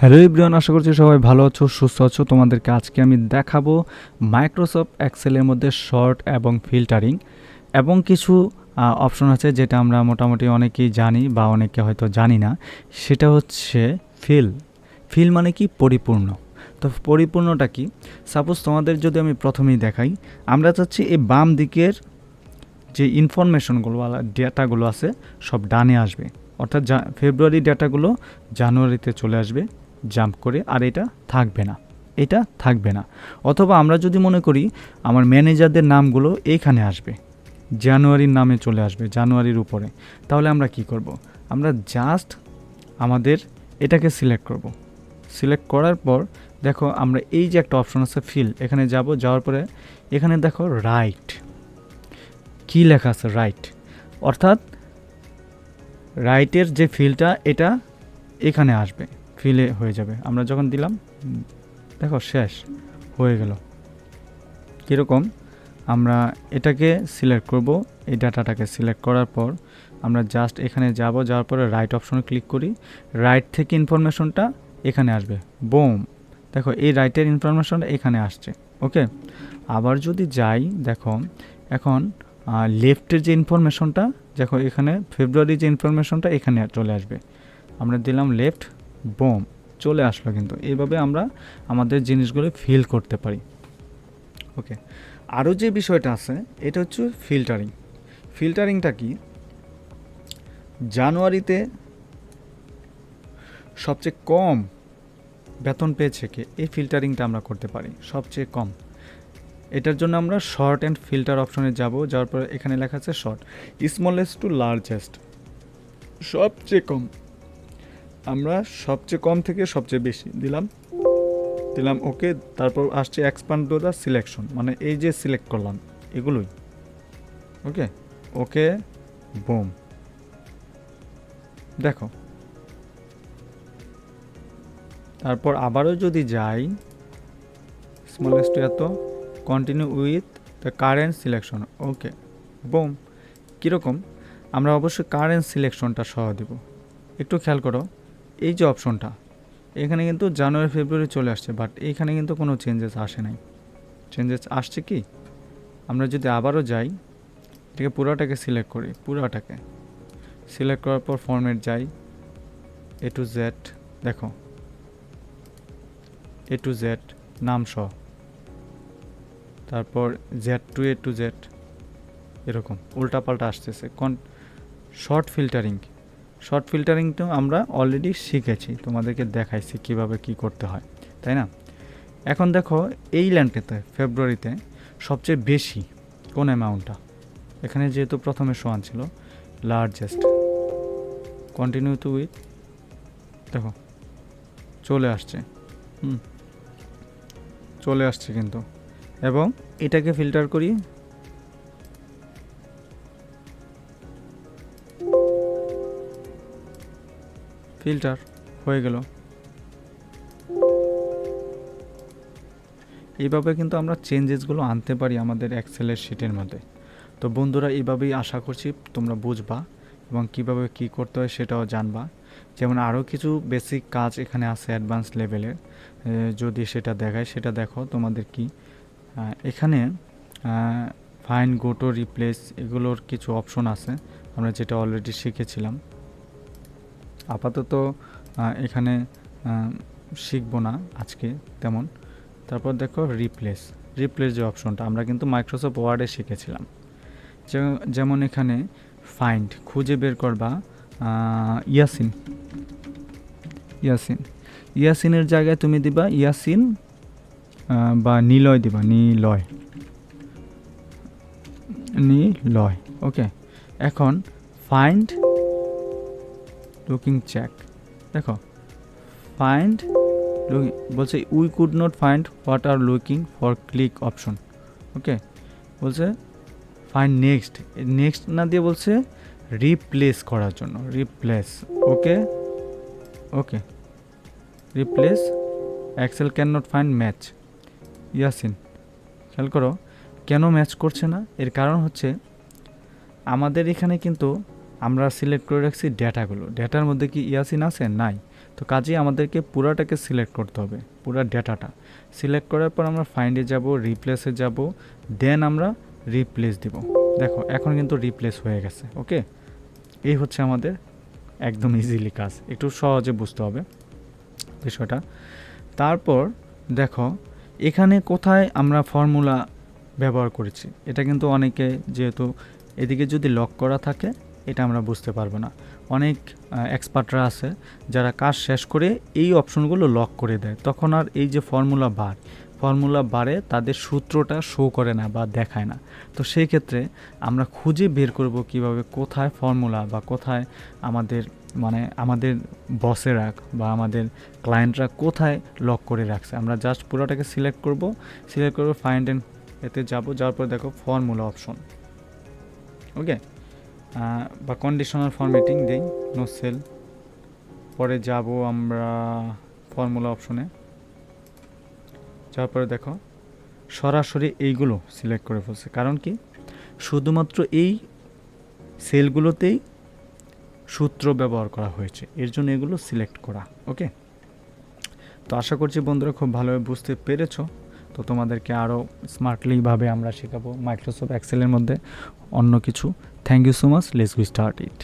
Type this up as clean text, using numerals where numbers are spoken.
Hello everyone, আশা করছি সবাই ভালো আছো, সুস্থ আছো। তোমাদেরকে আজকে আমি দেখাবো মাইক্রোসফট এক্সেলের মধ্যে শর্ট এবং ফিল্টারিং এবং কিছু অপশন আছে যেটা আমরা মোটামুটি অনেকেই জানি বা অনেকে হয়তো জানি না। সেটা হচ্ছে ফিল মানে কি পরিপূর্ণ। তো পরিপূর্ণটা কি? সাপোজ তোমাদের যদি আমি প্রথমেই দেখাই, আমরা চাচ্ছি এই বাম দিকের যে ইনফরমেশনগুলো ডেটাগুলো আছে সব ডানে আসবে, অর্থাৎ ফেব্রুয়ারি ডেটাগুলো জানুয়ারিতে চলে আসবে জাম্প করে, আর এটা থাকবে না। অথবা আমরা যদি মনে করি আমার ম্যানেজারদের নামগুলো এইখানে আসবে, জানুয়ারির নামে চলে আসবে জানুয়ারির উপরে, তাহলে আমরা কি করব? আমরা জাস্ট আমাদের এটাকে সিলেক্ট করার পর দেখো আমরা এই যে একটা অপশন আছে ফিল, এখানে যাওয়ার পরে এখানে দেখো রাইট কি লেখা আছে, রাইট, অর্থাৎ রাইটের যে ফিলটা এটা এখানে আসবে, ফিলে হয়ে যাবে। আমরা যখন দিলাম দেখো শেষ হয়ে গেল। কীরকম? আমরা এটাকে সিলেক্ট করব, এই ডাটাটাকে সিলেক্ট করার পর আমরা জাস্ট এখানে যাওয়ার পরে রাইট অপশনে ক্লিক করি, রাইট থেকে ইনফরমেশনটা এখানে আসবে, বুম, দেখো এই রাইটের ইনফরমেশনটা এখানে আসছে। ওকে, আবার যদি যাই দেখো এখন লেফটের যে ইনফরমেশনটা, দেখো এখানে ফেব্রুয়ারি যে ইনফরমেশনটা এখানে চলে আসবে। আমরা দিলাম লেফট, বুম, চলে আসলো। কিন্তু এইভাবে আমরা আমাদের জিনিসগুলো ফিল করতে পারি। ওকে, আরও যে বিষয়টা আছে এটা হচ্ছে ফিল্টারিংটা কি? জানুয়ারিতে সবচেয়ে কম বেতন পেয়েছে কে, এই ফিল্টারিংটা আমরা করতে পারি সবচেয়ে কম। এটার জন্য আমরা শর্ট অ্যান্ড ফিল্টার অপশনে যাওয়ার পর এখানে লেখা আছে শর্ট, স্মলেস্ট টু লার্জেস্ট, সবচেয়ে কম। আমরা সবচেয়ে কম থেকে সবচেয়ে বেশি দিলাম। ওকে, তারপর আসছে এক্সপান্ড টু দ্য সিলেকশন, মানে এই যে সিলেক্ট করলাম এগুলোই। ওকে বুম, দেখো। তারপর আবারও যদি যাই স্মলেস্ট এত, continue with the current selection, okay broom. কীরকম? আমরা অবশ্যই কারেন্ট সিলেকশনটা সহ দেব। একটু খেয়াল করো, এই যে অপশনটা এখানে কিন্তু জানুয়ারি ফেব্রুয়ারি চলে আসছে, বাট এইখানে কিন্তু কোনো চেঞ্জেস আসে নাই। চেঞ্জেস আসছে কি? আমরা যদি আবারও যাই, এটাকে পুরোটাকে সিলেক্ট করি, সিলেক্ট করার পর ফরম্যাট যাই, এ টু জেড, দেখো এ টু জেড নাম সহ, তারপর Z two A to Z, এরকম উল্টাপাল্টা আসতেছে। শর্ট ফিল্টারিংটা আমরা অলরেডি শিখেছি, তোমাদেরকে দেখাইছি কিভাবে কি করতে হয়, তাই না? এখন দেখো এই ল্যান্ডটাতে ফেব্রুয়ারিতে সবচেয়ে বেশি কোন অ্যামাউন্টটা, এখানে যেহেতু প্রথমে সোয়ান ছিল, লার্জেস্ট, কন্টিনিউ টু উইথ, দেখো চলে আসছে কিন্তু। এবং এটাকে ফিল্টার করি, ফিল্টার হয়ে গেল। এইভাবে কিন্তু আমরা চেঞ্জেসগুলো আনতে পারি আমাদের এক্সেলের শিটের মধ্যে। তো বন্ধুরা, এইভাবেই আশা করছি তোমরা বুঝবা এবং কিভাবে কি করতে হয় সেটাও জানবা। যেমন আরও কিছু বেসিক কাজ এখানে আছে অ্যাডভান্স লেভেলের, যদি সেটা দেখায় সেটা দেখো তোমাদের কি। এখানে ফাইন্ড, গো টু, রিপ্লেস, এগুলোর কিছু অপশন আছে আমরা যেটা অলরেডি শিখেছিলাম। আপাতত এখানে শিখবো না আজকে তেমন। তারপর দেখো রিপ্লেস যে অপশনটা আমরা কিন্তু মাইক্রোসফট ওয়ার্ডে শিখেছিলাম। যেমন এখানে ফাইন্ড, খুঁজে বের করবা ইয়াসিনের জায়গায় তুমি দিবা ইয়াসিন বা নিলয় দিবা, নিলয়। ওকে, এখন ফাইন্ড লুকিং চেক, দেখো ফাইন্ড বলছে we could not find what are looking for click option. Okay, বলছে ফাইন্ড নেক্সট না দিয়ে বলছে রিপ্লেস করার জন্য, okay replace excel can not find match. Yasin, খেয়াল করো কেন ম্যাচ করছে না, এর কারণ হচ্ছে আমাদের এখানে কিন্তু আমরা সিলেক্ট করে রাখছি ডেটাগুলো, ডেটার মধ্যে কি ইয়াসিন আছে? নাই। তো কাজেই আমাদেরকে পুরাটাকে সিলেক্ট করতে হবে, পুরা ডেটাটা সিলেক্ট করার পর আমরা ফাইন্ডে যাব, রিপ্লেসে যাব, দেন আমরা রিপ্লেস দিব। দেখো এখন কিন্তু রিপ্লেস হয়ে গেছে। ওকে, এই হচ্ছে আমাদের একদম ইজিলি কাজ, একটু সহজে বুঝতে হবে বিষয়টা। তারপর দেখো এখানে কোথায় আমরা ফর্মুলা ব্যবহার করেছি, এটা কিন্তু অনেকে, যেহেতু এদিকে যদি লক করা থাকে এটা আমরা বুঝতে পারবো না। অনেক এক্সপার্টরা আছে যারা কাজ শেষ করে এই অপশনগুলো লক করে দেয়, তখন আর এই যে ফর্মুলা বারে তাদের সূত্রটা শো করে না বা দেখায় না। তো সেই ক্ষেত্রে আমরা খুঁজে বের করব কিভাবে কোথায় ফর্মুলা বা কোথায় আমাদের বসেরা বা আমাদের ক্লায়েন্টরা কোথায় লক করে রাখছে। আমরা জাস্ট পুরোটাকে সিলেক্ট করব ফাইন্ড এন্ড এতে যাওয়ার পর দেখো ফর্মুলা অপশন। ওকে, বা কন্ডিশনাল ফরম্যাটিং দেই, নো সেল। পরে যাব আমরা ফর্মুলা অপশনে, যাওয়ার পরে দেখো সরাসরি এইগুলো সিলেক্ট করে ফেলছে। কারণ কি, শুধুমাত্র এই সেলগুলোতেই সূত্র ব্যবহার করা হয়েছে, এর জন্য এগুলো সিলেক্ট করা। ওকে, তো আশা করছি বন্ধুরা খুব ভালোভাবে বুঝতে পেরেছো। তো তোমাদেরকে আরও স্মার্টলিভাবে আমরা শেখাবো মাইক্রোসফট এক্সেলের মধ্যে অন্য কিছু। Thank you so much, let's we start it.